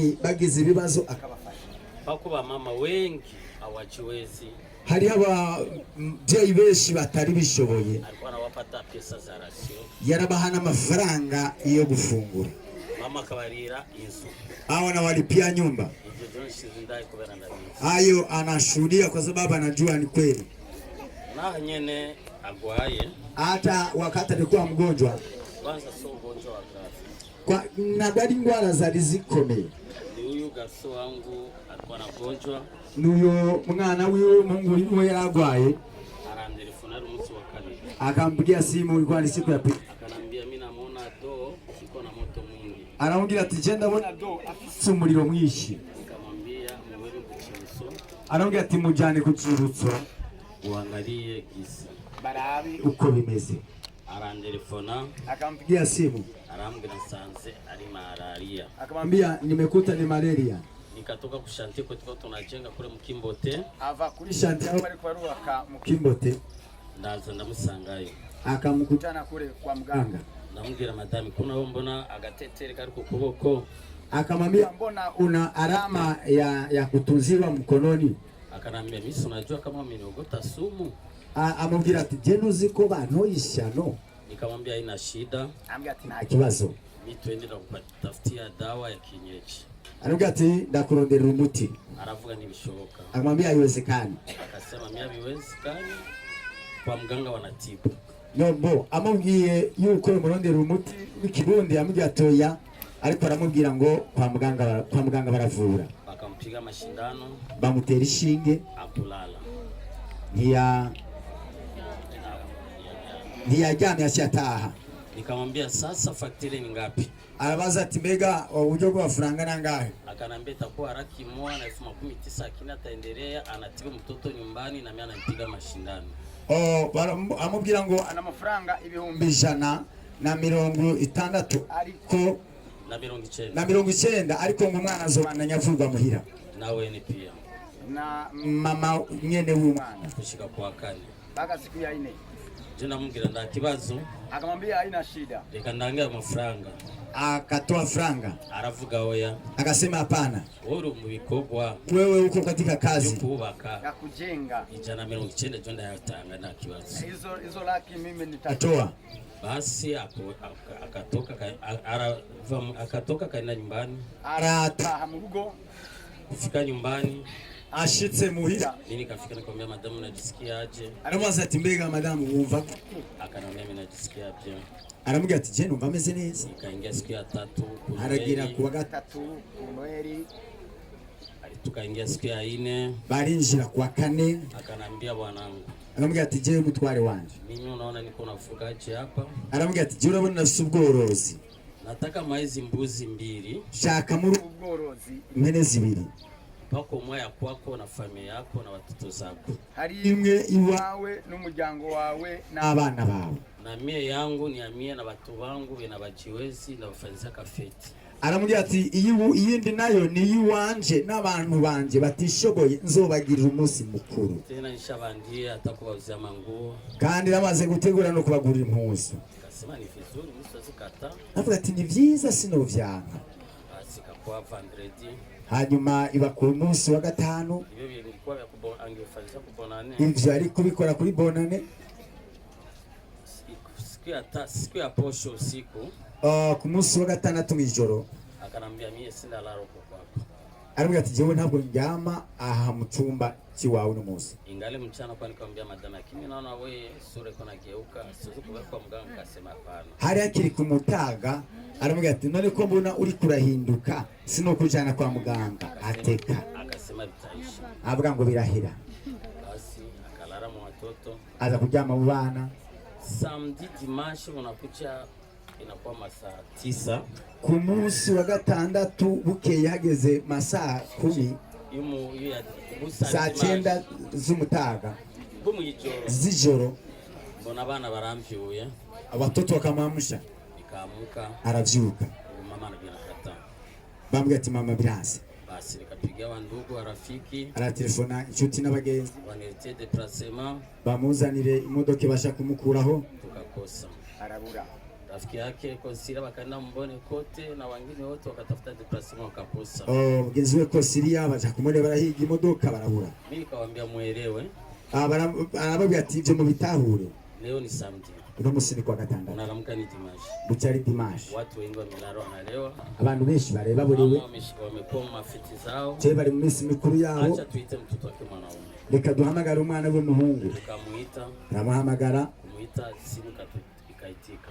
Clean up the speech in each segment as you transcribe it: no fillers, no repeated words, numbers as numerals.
abavyeyi bagize ibibazo akabafasha. Bako ba mama wengi hawajiwezi. Hari abavyeyi benshi batari bishoboye. Alikuwa anawapata pesa za rasio. Yarabaha n'amafaranga yo gufungura. Mama akabarira inzu. Hao anawalipia nyumba. Hayo anashuhudia kwa sababu anajua ni kweli. Na nyene agwaye. Hata wakati alikuwa mgonjwa. Kwanza sio ugonjwa wa ghafla. Kwa na gari ngwara zari zikomeye. Huyu gaso wangu alikuwa na gonjwa. Nuyo mwana wiwe Mungu we yaragwaye. Arandelefona umunsi wa kabiri. Akampigia simu, ilikuwa ni siku ya pili. Akanambia mimi namuona do iko na moto mwingi. Aramubwira ati genda bona do afite umuriro mwinshi. Akamwambia muwele kuchiruso. Aramubwira ati mujane ku kirutso uangalie gisi barabi uko bimeze. Arandelefona akampigia simu. Arambwira nsanze ari malaria. Akamwambia nimekuta ni malaria. Nikatoka kushantie kwa tunajenga kule Mkimbote. Ava kuri shantie aho bari kwarubaka Mkimbote. Ndaza ndamusangayo. Akamukutana kule kwa mganga. Namubwira madami kuna wewe mbona agatetere kari ku kuboko. Akamwambia mbona una alama ya kutunziwa mkononi. Akanambia mimi unajua kama mimi niogota sumu. Amubwira ati je nuziko bantoyisha no. Nikamwambia haina shida. Ambia ati nta kibazo. Mimi twende na kutafutia dawa ya kienyeji. Aruga ati ndakurondera umuti. Aravuga nibishoboka. Akamwambia haiwezekani. Akasema mimi haiwezekani. Kwa mganga wanatibu. Nombo amubwiye yuko murondera umuti w'ikirundi amubwiye atoya ariko aramubwira ngo kwa muganga baravura. Bakampiga mashindano. Bamutera ishinge. Akulala. Ntiyajyamye acyataha. Nikamwambia sasa faktire ni ngapi? Arabaza ati mbega uburyo bw'amafaranga nangahe? Akanambia itakuwa laki moja na 19,000 akina ataendelea anatibu mtoto nyumbani na mimi ananipiga mashindano. Amubwira ngo ana mafaranga 160 ariko na 90 ariko ngo umwana azobandanya avurwa muhira. Nawe ni pia. Na mama nyene w'umwana kushika kwa kane. Baka siku ya 4. Jina mumgira nda kibazo. Akamwambia haina shida. Reka ndange amafaranga. Akatoa franga. Aravuga oya. Akasema hapana. Wewe mu bikorwa. Wewe uko katika kazi kubaka ya kujenga. 190 jonda yatanga na kibazo. Hizo laki mimi nitatoa. Basi akatoka kaenda nyumbani. Arataha mu rugo. Kufika nyumbani. Ashitse muhira. Mimi nikafika nikamwambia madamu najisikia aje. Aramubaza ati mbega madamu wumva? Akanambia mimi najisikia aje. Aramubwira ati je numva ameze neza. Nikaingia siku ya 3 aragira kuwa 3 Noeli. Tukaingia siku ya 4 barinjira kuwa 4. Akanambia bwanangu. Aramubwira ati je mutware wanje. Mimi unaona niko nafugaje hapa? Aramubwira ati je urabona nafise ubworozi. Nataka maizi mbuzi 2. Shaka muri ubworozi impene 2. Pako moya kwako na familia yako na watoto zako. Hari imwe iwawe n'umuryango wawe n'abana bawe. Na mie yangu ni amie na watu wangu na bajiwezi na bafanyiza kafeti. Aramubwira ati iyindi nayo ni yiwanje n'abantu banje batishoboye nzobagirira umunsi mukuru. Tena nishabandiye atakubauzia manguo. Kandi namaze gutegura no kubagurira impuzu. Akasema ni vizuri msazikata. Avuga ati ni vyiza sinovyanka. Basi kakwa vendredi. Hanyuma iba ku munsi wa 5. Ibyo bilikuwa angefanyisa kubonane. Ivyo ari kubikora kuri bonane. Siku ya posho usiku. Ku munsi wa 6 mw'ijoro. Akanambia mie sina laro kwako. Aramubwira ati jewe ntabwo njyama aha mu cyumba kiwawe n'umunsi. Ingale mchana kwa nikamwambia madama kimi naona wewe sura iko nageuka siwezi kubaka kwa mganga akasema hapana. Hari akiri kumutaga aramubwira ati none ko mbona uri kurahinduka sino kujana kwa muganga ateka. Akasema bitaisha. Avuga ngo birahira. Basi akalala mu watoto. Aza kuryama mu bana. Samedi dimanche unakucha inakuwa masaa 9. Ku munsi wa 6 bukeye hageze masaa 10. Saa 9 z'umutaga. Z'ijoro. Mbona abana baramvyuye. Abatoto bakamwamusha. Nikamuka. Aravyuka. Mama anabinakata. Bambwira ati mama birase. Basi nikapigia wandugu rafiki. Aratelefona inshuti n'abagenzi. Wanelete déplacement. Bamuzanire imodoka ibasha kumukuraho. Tukakosa. Arabura. rafiki yake Konsila wakaenda Mbone kote na wengine wote wakatafuta deplacement wakakosa. Mugenzi we Konsila baja kumone barahiga imodoka barabura. Mimi nikamwambia muelewe. Barababwira ati ivyo mu bitahure. Leo ni samedi. Uno musi ni kwa gatandatu. Unaramka ni Dimashi. Bucari Dimashi. Watu wengi wamelala wanalewa. Abantu benshi bareba buriwe. Wamekoma mafiti zao. Je bari mu minsi mikuru yabo. Acha tuite mtoto wake mwanaume. Reka duhamagara umwana w'umuhungu. Tukamuita. Aramuhamagara. Kumuita simu ikaitika.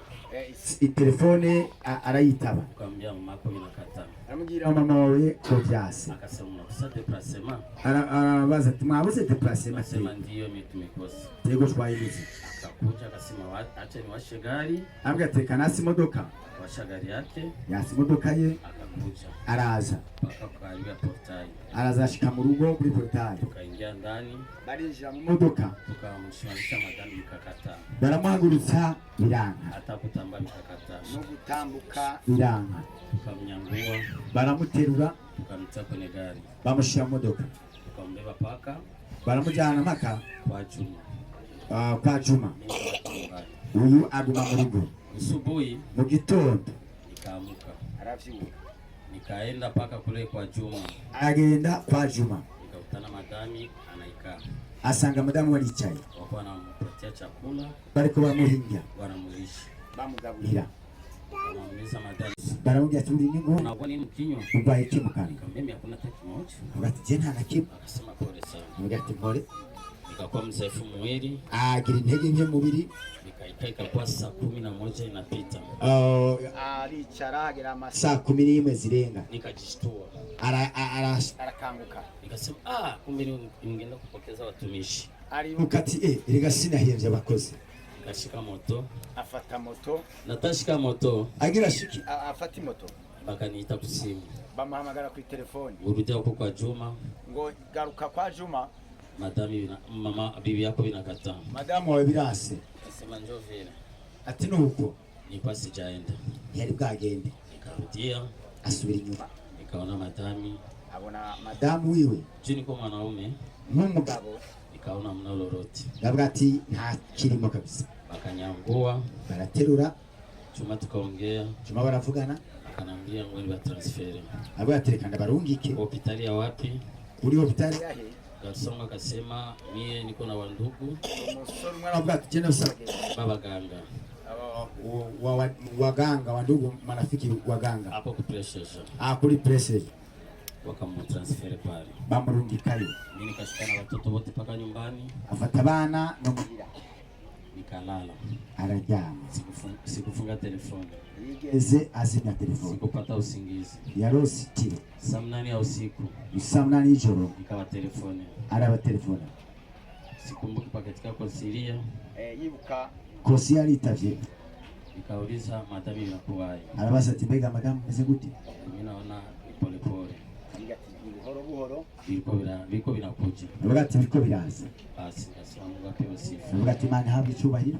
Telefone arayitaba. Tukamwambia mamako inakataa. Aramubwira mama wawe ko byase. Akasema unakosa deplacement. Arabaza ati mwabuze deplacement. Akasema ndio mimi tumekosa. Tego twayirize. Akakuja akasema acha niwashe gari. Amgateka nasi modoka. Washa gari yake. Yasi modoka ye. Akakuja. Araza. Paka kwa portail. Araza ashika mu rugo kuri portail. Tukaingia ndani. Barinjira mu modoka. Tukamshimamisha madami mikakata. Baramuhagurutsa biranga. Hata kutamba mikakata. No gutambuka biranga. Tukamnyangua. Baramuterura. Tukamtia kwenye gari. Bamushira mu modoka. Tukambeba paka. Baramujyana maka. Kwa Juma. Kwa Juma. Uyu aguma mu rugo. Usubuhi. Mu gitondo. Nikaamka. Aravyuka. Nikaenda paka kule kwa Juma. Agenda kwa Juma. Nikakutana madami anaikaa. Asanga madamu walicaye. Wako wanampatia chakula. Bariko bamuhinga. Wanamulisha. Bamugaburira. Wanamuliza madami. Baramubwira ati uri ningo. Unakuwa nini mkinywa? Ubaye iki mukanya? Mimi hakuna hata kimoja. Ati je nta nakimwe. Akasema pole sana. Mubwira ati pole. Nikakuwa mzaifu mwili. Agira intege nke mubiri. Ikakuwa saa 11 inapita. Aricara agera saa 11 zirenga. Nikajishtua. Arakanguka. Nikasema kumbe ningeenda kupokeza watumishi. Aribuka ati erega sinahevye abakozi. Nikashika moto. Afata moto. Natashika moto. Agira shiki afati moto. Bakaniita kusimu. Bamuhamagara ku telefoni. Urujya uko kwa Juma. Ngo garuka kwa Juma. Mama bibi yako binakataa. Madamu wawe birase. Sema njoo vile. Ati nuko. Nilikuwa sijaenda. Yari bwagende. Nikarudia. Asubira inyuma. Nikaona madami. Abona madamu wiwe. Je niko mwanaume. N'umugabo. Nikaona mna loroti. Ndavuga ati nta kirimo kabisa. Bakanyangua. Baraterura. Juma tukaongea. Juma baravugana. Akanambia ngo ni transfer. Abo yaterekana barungike. Hospitali ya wapi? Kuri hospitali yahe. Gasonga akasema mie niko na wandugu. Umusore mwana avuga ati jenda usaba babaganga. Waganga wandugu marafiki waganga. Hapo ku pressure. Kuri pressure. Wakamutransfer pale. Bamurungikayo. Mimi nikashikana watoto wote paka nyumbani. Afata bana no mugira. Nikalala. Araryama. Sikufunga telefoni. Yigeze azimya telefoni. Sikupata usingizi. Yarose tiro. Saa 8 ya usiku. Saa 8 y'ijoro. Nikawa telefoni. Araba telefoni. Sikumbuki paketika Konsilia. Yibuka Konsilia alitavye. Nikauliza madami inakuwaje. Arabaza ati mbega madamu meze gute? Mimi naona pole pole. Buhoro buhoro. Biko binakuja. Arabaga ati biko biraza. Basi nasema Mungu apewe sifa. Arabaga ati Imana ihabwe icyubahiro.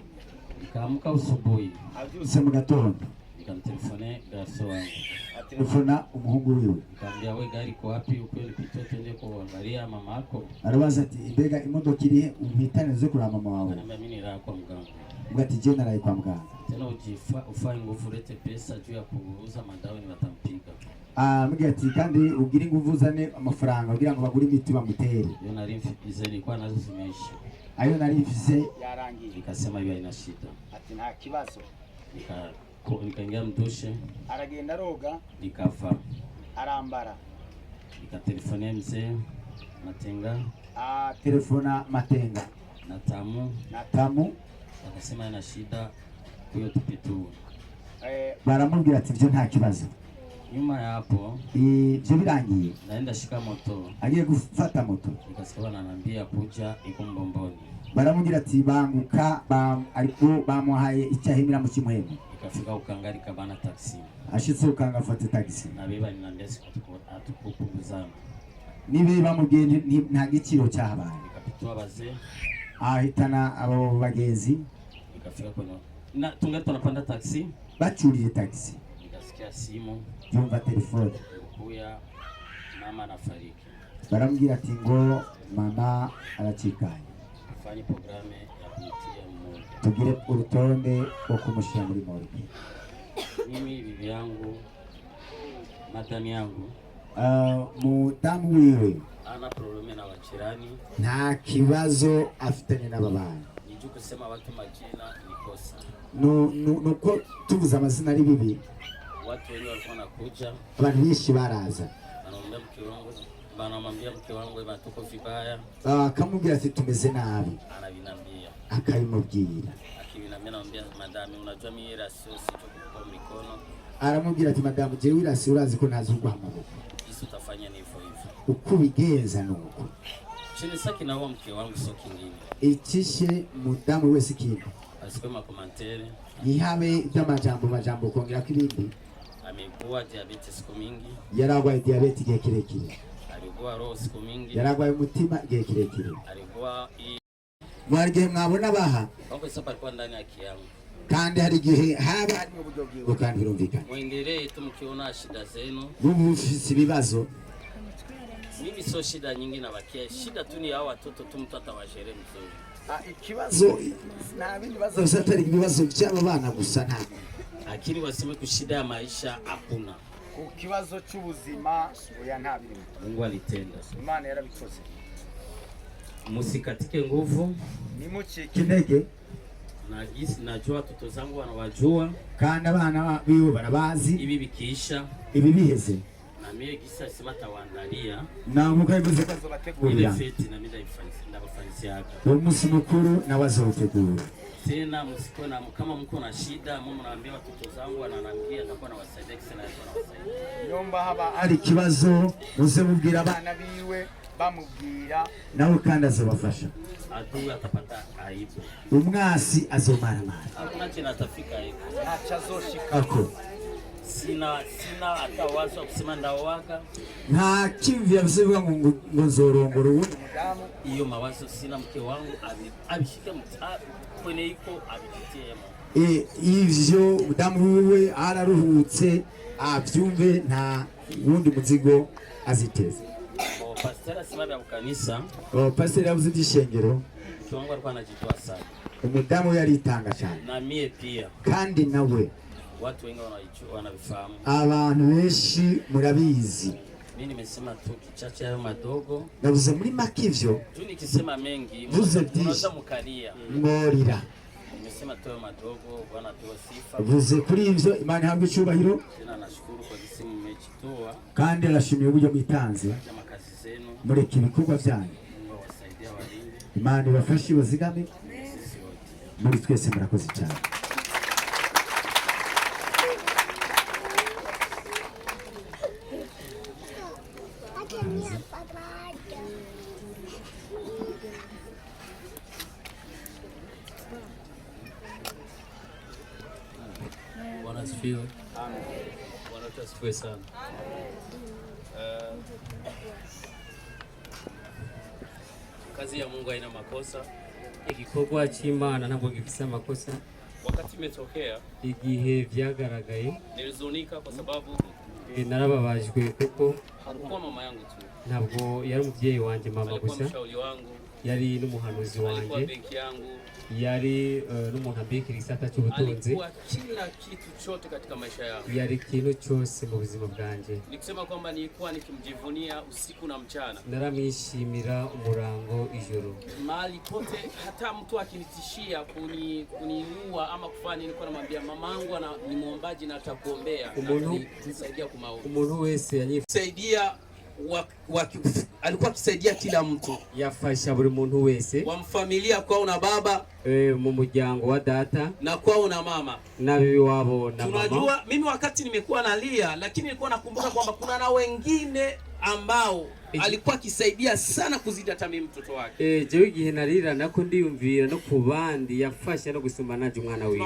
Nikaamka usubuhi. Avyutse mu gatondo. Nikamtelefone garso wangu. Telefona umuhungu wiwe. Nikamwambia wewe gari iko wapi? Ukweli pitoto ndio kuangalia mama yako. Arabaza ati mbega imodoka iri umpitane zo kura mama wawe. Ananiambia mimi nilala kwa mganga. Ugati je naraye kwa mganga. Tena ufanye nguvu ulete pesa juu ya kuuza madawa ni watampiga. Mbega ati kandi ugira inguvu uzane amafaranga kugira ngo bagure imiti bamutere. Yo narimfize nilikuwa nazo zimeisha. Ayo narimfize yarangiye. Nikasema hiyo haina shida. Ati nta kibazo. Nikaingia mdushe. Aragenda roga. Nikafa. Arambara. Nikatelefonia mzee Matenga. Telefona Matenga. Na Tamu. Akasema ina shida kuyo tupitu. Baramubwira ati byo nta kibazo. Nyuma ya hapo byo birangiye. Naenda shika moto. Agiye gufata moto. Nikasikia ananiambia kuja iko Mbomboni. Baramubwira ati banguka ariko bamuhaye icyahimira mu kimwemo. Nikafika ukangari kabana taxi. Ashitse ukanga afata taxi. Na biba ninambia atukupunguzana. Nibe bamubwiye nta giciro cyahabaye. Nikapitwa bazee. Ahitana abo bagenzi. Nikafika kono. Na tungali tunapanda taxi. Bachuriye taxi. Nikasikia simu. Yumva telefone. Kuya mama anafariki. Baramubwira ati ngo mama aracikanye. Fanye programu ya kumtia mmoja. tugire urutonde rwo kumushyira muri morgue. Mimi bibi yangu, madam yangu, mudamu wiwe ana probleme na wachirani, nta kibazo afitanye n'ababanyi. niju kusema watu majina ni kosa. Nuko tuvuze amazina ari bibi, Watu wengi walikuwa nakuja, abantu benshi baraza banamwambia mke wangu eba tuko vibaya, akamubwira ati tumeze nabi, anabinambia akabimubwira. akibinambia, namwambia madami, unajua mimi ila sio kwa mikono, Aramubwira ati madamu jewe irasi urazi ko nazi ugwa amaboko, isi utafanya ni hivyo hivyo. uko bigenza nuko Chini saki na huo mke wangu sio kingine, ikishe mudamu wese ikintu asikoma komantere, yihabe by'amajambo kongera kibindi. amekuwa diabetes siku mingi, Yaragwaye diabetes igihe kirekire, alikuwa roho siku mingi, yaragwaye umutima igihe kirekire. alikuwa Mwarige mwabona baha wako sasa alikuwa ndani ya kiangu. kandi hari igihe haba hari uburyo bwiwe kandi birumvikana. Muendelee tu mkiona shida zenu. Mufise ibibazo, Mimi sio shida nyingi na bakia, shida tu ni hao watoto tu, mtu atawashere mzuri. Ikibazo na bindi bazo usatari ibibazo by'aba bana gusa nta, Lakini waseme kushida ya maisha hakuna. Ku kibazo cy'ubuzima oya nta birimo. Mungu alitenda. Imana yarabikoze. Musikatike nguvu, Nimucike intege na gisi najua watoto zangu wanawajua, kandi abana biwe barabazi. ibi bikiisha Ibi biheze na mimi gisa sima tawandalia na mukayibuze ile bazobategurira feti na mimi ndabafanisi yako. uwo munsi mukuru n'abazawutegura. Tena msiko na kama mko na shida, mimi naambia watoto zangu wananiambia nitakuwa na wasaidia sana, nawasaidia. Nyomba haba Hari ikibazo muze mubwira abana biwe bamubwira nawe kandi azobafasha. Adui atapata aibu, Umwasi azomaramara, hakuna tena atafika aibu. ntacha zoshika. ako Sina hata wazo wa kusema ndawaka, nta kimvya bivuga ngo nzorongora ubundi Mudamu hiyo mawazo sina. Mke wangu abishike kwenye iko abipitie ivyo mudamu wiwe araruhutse avyumve, nta wundi muzigo aziteze. Pastor sima ya kanisa, Pastor yavuze iby'ishengero, mke wangu alikuwa anajitoa sana, umudamu yaritanga cyane na mie pia. kandi nawe Watu wengi wanavifahamu, abantu benshi murabizi. mimi nimesema tu kichache hayo madogo, Navuze muri make ivyo, tu nikisema mengi Vuze mukalia. mworira. Nimesema tu hayo madogo, Bwana atoe sifa. Vuze kuri ivyo, Imana ihabwe icyubahiro, Tena nashukuru kwa kisi mmejitoa kandi arashimiye uburyo mwitanze na makazi zenu. mureka ibikorwa byanyu. Mungu awasaidia walinde Imana ibafashe ibazigame, sisi wote. muri twese murakoze cyane. Bwana asifiwe. Amen. Bwana asifiwe sana. Kazi ya Mungu haina makosa. Igikorwa cy'Imana ntabwo gifite amakosa. Wakati imetokea, Igihe vyagaragaye nilizunika kwa sababu narababajwe kuko hakuwa mama yangu tu, ntabwo yari umubyeyi wanjye mama alikuwa gusa, mshauri wangu, yari n'umuhanuzi alikuwa wanjye, benki yangu, yari n'umuntu abikira igisata cy'ubutunzi, alikuwa kila kitu chote katika maisha yangu. yari ikintu cyose mu buzima bwanjye. Nikusema kwamba nilikuwa nikimjivunia usiku na mchana, Naramwishimira umurango ijoro. mahali pote, hata mtu akinitishia kuniua ama kufanya, nilikuwa namwambia mamangu ni muombaji na atakuombea, nisaidia kumaombi. Umuntu wese Saidia alikuwa akisaidia kila mtu, yafasha buri muntu wese wa mfamilia, kwao na baba mu muryango wa data na kwao na mama. n'abibi wabo na mama. Tunajua mimi wakati nimekuwa nalia, lakini nilikuwa nakumbuka kwamba kuna na wengine ambao alikuwa akisaidia sana kuzidi hata mimi mtoto wake. Jewe igihe narira nako ndiyumvira no ku bandi yafasha no gusumba naje umwana wiwe.